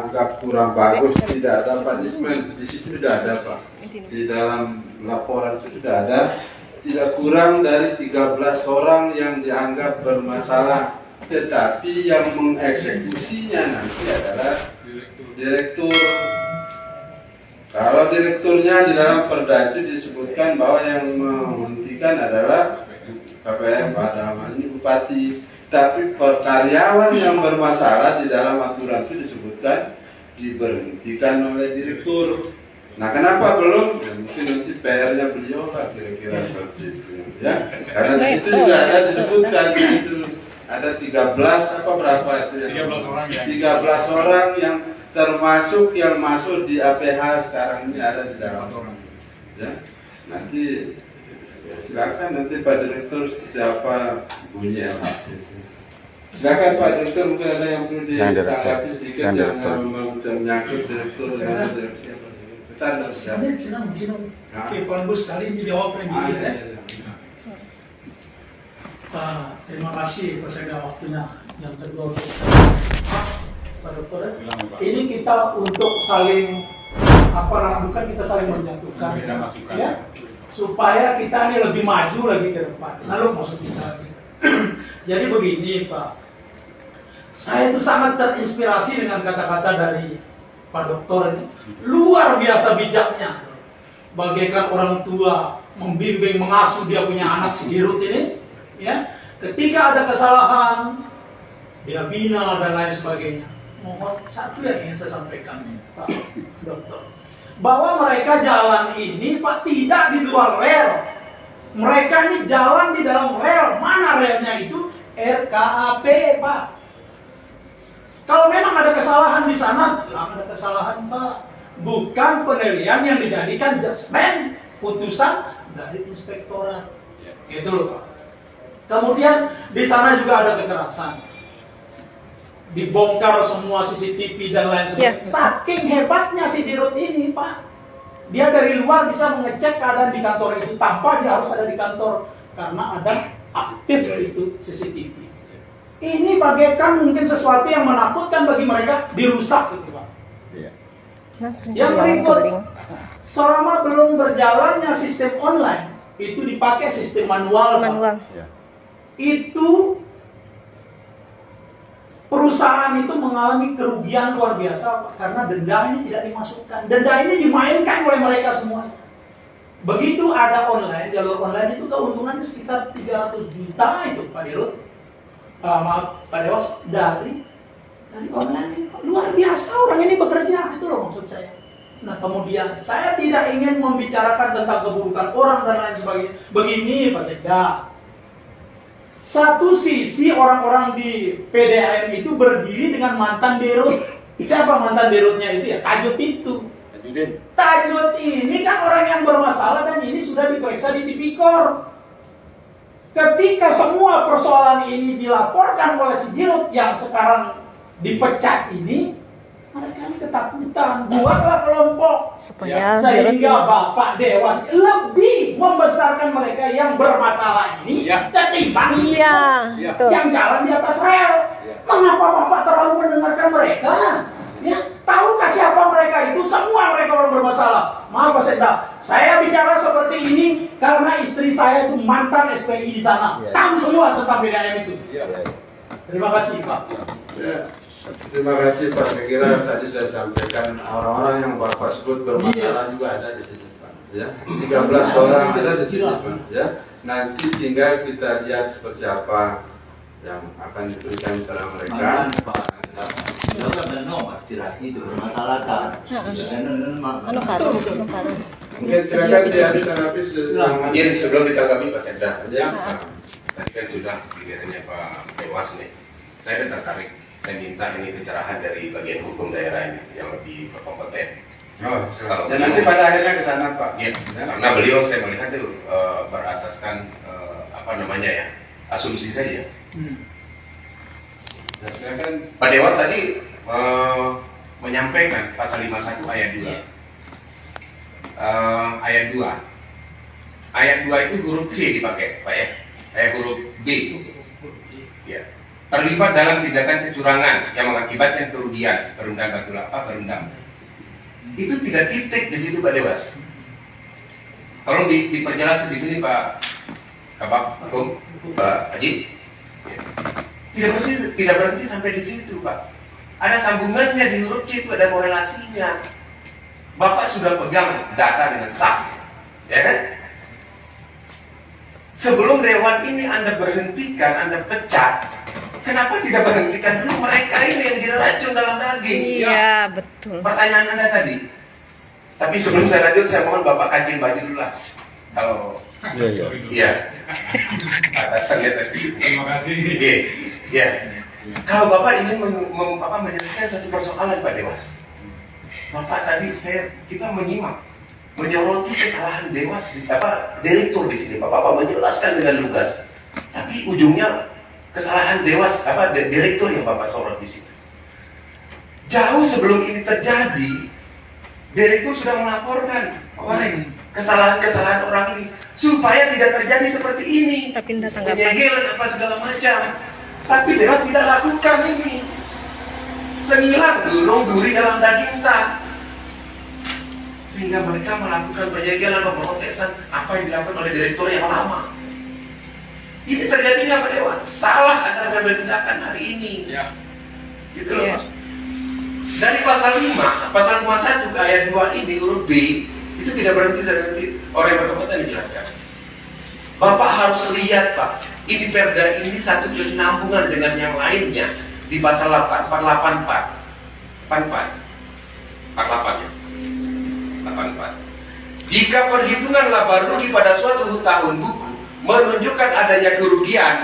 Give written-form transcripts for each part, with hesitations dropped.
anggap kurang bagus tidak ada Pak Ismail, di situ sudah ada Pak, di dalam laporan itu sudah ada tidak kurang dari 13 orang yang dianggap bermasalah, tetapi yang mengeksekusinya nanti adalah direktur. Kalau direkturnya di dalam perda itu disebutkan bahwa yang menghentikan adalah KPM, pada ini bupati. Tapi karyawan yang bermasalah di dalam aturan itu disebutkan diberhentikan oleh direktur. Nah, kenapa belum? Ya, mungkin nanti PR-nya beliau lah kira-kira seperti itu. Ya, karena di situ juga ada disebutkan di situ ada 13 apa berapa itu ya? 13 orang ya. 13 orang yang termasuk yang masuk di APH sekarang ini ada di dalam orang. Ya, nanti ya, silakan nanti Pak Direktur seperti apa bunyi LHP. Silakan Pak Direktur, mungkin ada yang perlu ditanggapi sedikit yang menyangkut Direktur dan direksi apa? Bentar, Saya senang begini. Oke, bagus sekali dijawab begini ya. Terima kasih Pak Sekda waktunya. Yang kedua Pak Dokter, ini kita untuk saling bukan kita saling menjatuhkan ya, supaya kita ini lebih maju lagi ke depan. Lalu maksud kita jadi begini Pak, saya itu sangat terinspirasi dengan kata-kata dari Pak Dokter ini, luar biasa bijaknya, bagaikan orang tua membimbing mengasuh dia punya anak si Dirut ini ya, ketika ada kesalahan dia bina dan lain sebagainya. Mohon satu yang ingin saya sampaikan Pak Dokter, bahwa mereka jalan ini Pak tidak di luar rel, mereka ini jalan di dalam rel. Mana relnya itu? RKAP Pak. Kalau memang ada kesalahan di sana, bilang ada kesalahan Pak, bukan penilaian yang dijadikan judgement, putusan dari inspektorat. Itu loh Pak. Kemudian di sana juga ada kekerasan, dibongkar semua CCTV dan lain sebagainya. Saking hebatnya si Dirut ini Pak, dia dari luar bisa mengecek keadaan di kantor itu tanpa dia harus ada di kantor, karena ada aktif itu CCTV. Ini bagaikan mungkin sesuatu yang menakutkan bagi mereka, dirusak gitu Pak. Yang berikut, selama belum berjalannya sistem online, itu dipakai sistem manual. Itu perusahaan itu mengalami kerugian luar biasa Pak, karena denda ini tidak dimasukkan. Denda ini dimainkan oleh mereka semua. Begitu ada online, jalur online itu keuntungannya sekitar 300 juta itu Pak Dirut. Maaf Pak Dewas, dari online ini luar biasa orang ini bekerja, itu loh maksud saya. Nah kemudian saya tidak ingin membicarakan tentang keburukan orang dan lain sebagainya. Begini Pak Sekda, satu sisi orang-orang di PDAM itu berdiri dengan mantan Dirut. Siapa mantan Dirutnya itu ya? Tajud itu. Tajud ini kan orang yang bermasalah dan ini sudah diperiksa di Tipikor. Ketika semua persoalan ini dilaporkan oleh si Dirut yang sekarang dipecat ini, mereka ini ketakutan. Buatlah kelompok sehingga Bapak Dewas lebih membesarkan mereka yang bermasalah ini ketimbang yang jalan di atas rel. Mengapa Bapak terlalu mendengarkan mereka? Ya, tahukah siapa mereka itu? Semua mereka orang bermasalah. Maaf Pak Sekda, saya bicara seperti ini karena istri saya itu mantan SPI di sana. Tahu semua tentang PDAM itu. Terima kasih Pak. Terima kasih Pak. Saya kira tadi sudah disampaikan orang-orang yang Bapak sebut bermasalah juga ada di sini Pak. Ya, 13 orang ada di sini Pak. Ya, nanti tinggal kita lihat seperti apa yang akan diberikan kepada mereka. Aspirasi itu bermasalah kan? Mungkin silakan dia ditanggapi. Mungkin sebelum ditanggapi Pak Sekda, tadi kan sudah pikirannya Pak Dewas nih. Saya tertarik, saya minta ini pencerahan dari bagian hukum daerah ini yang lebih berkompeten. Dan nanti pada akhirnya ke sana Pak. Ya, karena beliau saya melihat itu berasaskan asumsi saja. Pak Dewas tadi menyampaikan pasal 51 ayat 2. Ayat 2. Ayat 2 itu huruf C dipakai, Pak ya. Huruf B. Ya. terlibat dalam tindakan kecurangan yang mengakibatkan kerugian berundang berundang. Itu tidak titik di situ Pak Dewas. Tolong diperjelas di sini Pak Kabak Hukum, Pak Haji. Tidak berhenti sampai di situ Pak. Ada sambungannya di huruf C itu, ada korelasinya. Bapak sudah pegang data dengan sah, ya kan? Sebelum dewan ini Anda berhentikan, Anda pecat. Kenapa tidak berhentikan dulu mereka ini yang diracun dalam daging? Iya, betul. Pertanyaan Anda tadi. Tapi sebelum saya lanjut, saya mohon Bapak kancing baju dulu lah. Kalau iya, atasannya tadi. Terima kasih. Iya. Kalau Bapak ingin menyelesaikan satu persoalan Pak Dewas, Bapak tadi kita menyimak, menyoroti kesalahan Dewas, direktur di sini. Bapak menjelaskan dengan lugas, tapi ujungnya kesalahan Dewas, direktur yang Bapak sorot di situ. Jauh sebelum ini terjadi, direktur sudah melaporkan kesalahan-kesalahan orang ini supaya tidak terjadi seperti ini. Pindah tanggapan. Penyegelan apa segala macam. Tapi Dewas tidak lakukan ini. Sengilang duri dalam daging tak. Sehingga mereka melakukan penyegelan, pemrotesan apa yang dilakukan oleh direktur yang lama. Ini terjadinya Pak Dewas. Salah Anda mengambil tindakan hari ini. Ya. Gitu loh. Pak. Dari pasal 5, pasal 51 ke ayat 2 ini huruf B itu tidak berhenti orang yang berkompeten menjelaskan. Bapak harus lihat Pak, ini perda ini satu kesinambungan dengan yang lainnya di pasal 484 ya. 84. Jika perhitungan laba rugi pada suatu tahun buku menunjukkan adanya kerugian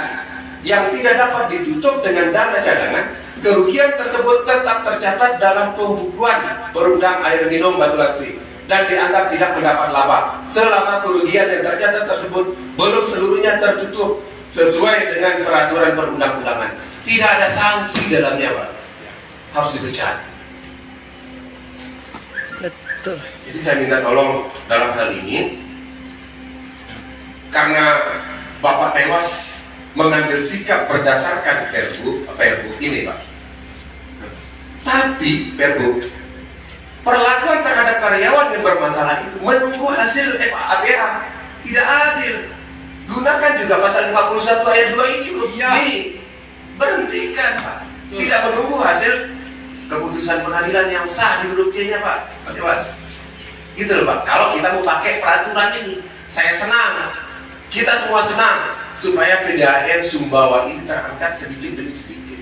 yang tidak dapat ditutup dengan dana cadangan, kerugian tersebut tetap tercatat dalam pembukuan berundang air minum Batu Latih dan dianggap tidak mendapat laba selama kerugian yang tercatat tersebut belum seluruhnya tertutup sesuai dengan peraturan perundang-undangan. Tidak ada sanksi dalamnya Pak, harus dipecat. Betul. Jadi saya minta tolong dalam hal ini, karena Bapak Dewas mengambil sikap berdasarkan perbu ini Pak. Tapi perbu perlakuan terhadap karyawan yang bermasalah itu menunggu hasil APA tidak adil. Gunakan juga pasal 51 ayat 2 ini berhentikan Pak. Tidak menunggu hasil keputusan pengadilan yang sah di huruf C-nya Pak Dewas. Gitu loh Pak. Kalau kita mau pakai peraturan ini, saya senang. Kita semua senang supaya PDAM Sumbawa ini terangkat sedikit demi sedikit.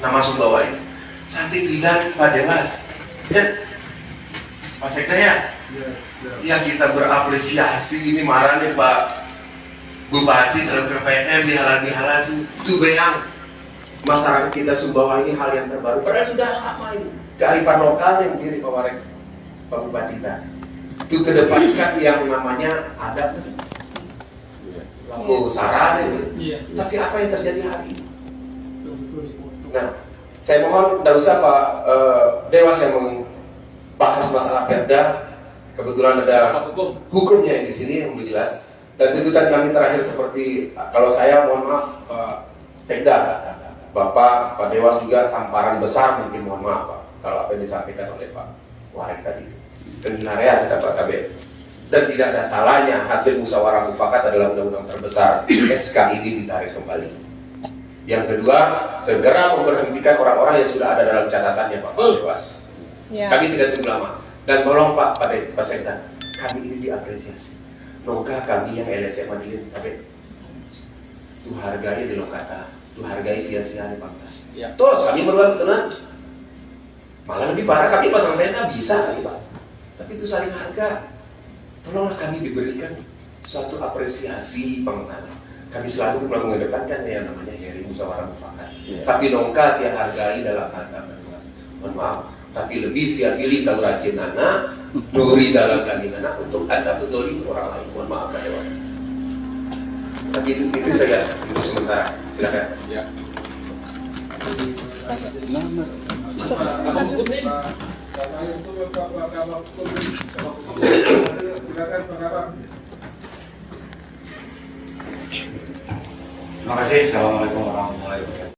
Nama Sumbawa ini. Sampai bilang Pak Dewas, ya, Pak Sekda ya, ya kita berapresiasi ini marah nih Pak Bupati selalu ke PNM di halal itu beang. Masyarakat kita Sumbawa ini hal yang terbaru. Padahal sudah lama ini. Kearifan lokal yang kiri Pak Warek, Pak Bupati tadi. Itu kedepankan yang namanya adat. Lampu sarana ini. Tapi apa yang terjadi hari ini? Nah, saya mohon tidak usah Pak Dewas yang membahas masalah perda. Kebetulan ada hukumnya di sini yang lebih jelas. Dan tuntutan kami terakhir seperti kalau saya mohon maaf Pak Sekda, Bapak Pak Dewas juga tamparan besar mungkin mohon maaf Pak kalau apa yang disampaikan oleh Pak Warek tadi. Penghinaan kata Pak Kabir. Dan tidak ada salahnya hasil musyawarah mufakat adalah undang-undang terbesar. SK ini ditarik kembali. Yang kedua, segera memberhentikan orang-orang yang sudah ada dalam catatannya Pak Dewas. Ya. Kami tidak tunggu lama. Dan tolong Pak Sekda, kami ini diapresiasi. Nongkah kami yang LSM Madilin, tapi tuh hargai di lokata, tuh hargai sia-sia di pangkas. Ya. Terus kami berbuat betulan. Malah lebih parah kami pasang tenda bisa kali Pak. Tapi itu saling harga. Tolonglah kami diberikan suatu apresiasi pengenalan. Kami selalu mengedepankan yang namanya hearing musyawarah mufakat. Tapi nongkah sia hargai dalam harga Dewas. Mohon maaf. Tapi lebih siap pilih tahu rajin anak, nuri dalam daging anak untuk anda berzolim orang lain. Mohon maaf Pak Dewas. Tapi itu saja untuk sementara. Silakan. Ya. Terima kasih. Assalamualaikum warahmatullahi wabarakatuh.